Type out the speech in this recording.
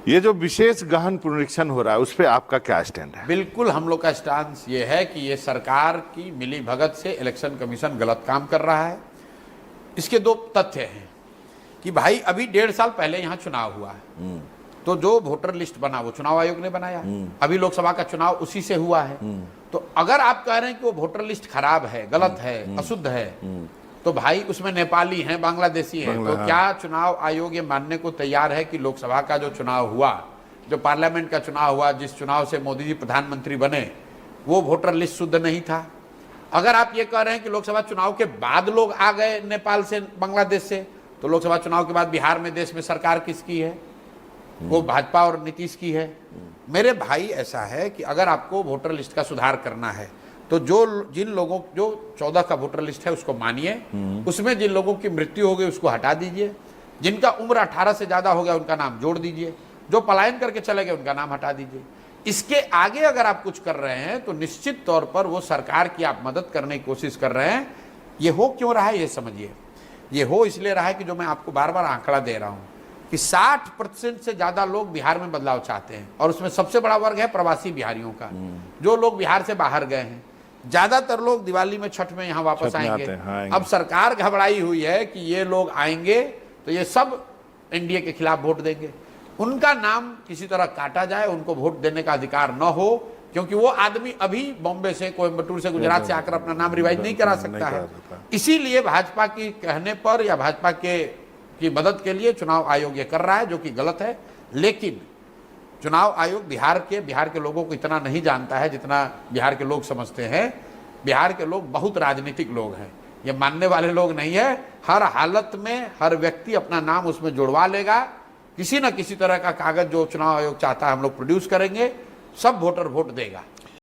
ये जो विशेष गहन पुनरीक्षण हो रहा है उस पर आपका क्या स्टैंड है? बिल्कुल हम लोग का स्टांस ये है कि ये सरकार की मिली भगत से इलेक्शन कमीशन गलत काम कर रहा है। इसके दो तथ्य हैं कि भाई अभी 1.5 साल पहले यहाँ चुनाव हुआ है, तो जो वोटर लिस्ट बना वो चुनाव आयोग ने बनाया। अभी लोकसभा का चुनाव उसी से हुआ है। तो अगर आप कह रहे हैं कि वो वोटर लिस्ट खराब है, गलत है, अशुद्ध है, तो भाई उसमें नेपाली हैं, बांग्लादेशी हैं, तो क्या चुनाव आयोग ये मानने को तैयार है कि लोकसभा का जो चुनाव हुआ, जो पार्लियामेंट का चुनाव हुआ, जिस चुनाव से मोदी जी प्रधानमंत्री बने, वो वोटर लिस्ट शुद्ध नहीं था? अगर आप ये कह रहे हैं कि लोकसभा चुनाव के बाद लोग आ गए नेपाल से, बांग्लादेश से, तो लोकसभा चुनाव के बाद बिहार में देश में सरकार किसकी है? वो भाजपा और नीतीश की है। मेरे भाई ऐसा है कि अगर आपको वोटर लिस्ट का सुधार करना है तो जिन लोगों जो 14 का वोटर लिस्ट है उसको मानिए, उसमें जिन लोगों की मृत्यु हो गई उसको हटा दीजिए, जिनका उम्र 18 से ज्यादा हो गया उनका नाम जोड़ दीजिए, जो पलायन करके चले गए उनका नाम हटा दीजिए। इसके आगे अगर आप कुछ कर रहे हैं तो निश्चित तौर पर वो सरकार की आप मदद करने की कोशिश कर रहे हैं। ये हो क्यों रहा है ये समझिए। ये हो इसलिए रहा है कि जो मैं आपको बार बार आंकड़ा दे रहा हूं कि 60% से ज्यादा लोग बिहार में बदलाव चाहते हैं, और उसमें सबसे बड़ा वर्ग है प्रवासी बिहारियों का, जो लोग बिहार से बाहर गए हैं। ज्यादातर लोग दिवाली में, छठ में यहाँ वापस आएंगे। अब सरकार घबराई हुई है कि ये लोग आएंगे तो ये सब एनडीए के खिलाफ वोट देंगे, उनका नाम किसी तरह काटा जाए, उनको वोट देने का अधिकार न हो, क्योंकि वो आदमी अभी बॉम्बे से, कोयम्बटूर से, गुजरात से आकर अपना नाम रिवाइज नहीं करा सकता है। इसीलिए भाजपा की कहने पर या भाजपा की मदद के लिए चुनाव आयोग ये कर रहा है, जो कि गलत है। लेकिन चुनाव आयोग बिहार के लोगों को इतना नहीं जानता है जितना बिहार के लोग समझते हैं। बिहार के लोग बहुत राजनीतिक लोग हैं, ये मानने वाले लोग नहीं है। हर हालत में हर व्यक्ति अपना नाम उसमें जुड़वा लेगा। किसी न किसी तरह का कागज जो चुनाव आयोग चाहता है हम लोग प्रोड्यूस करेंगे, सब वोटर वोट देगा।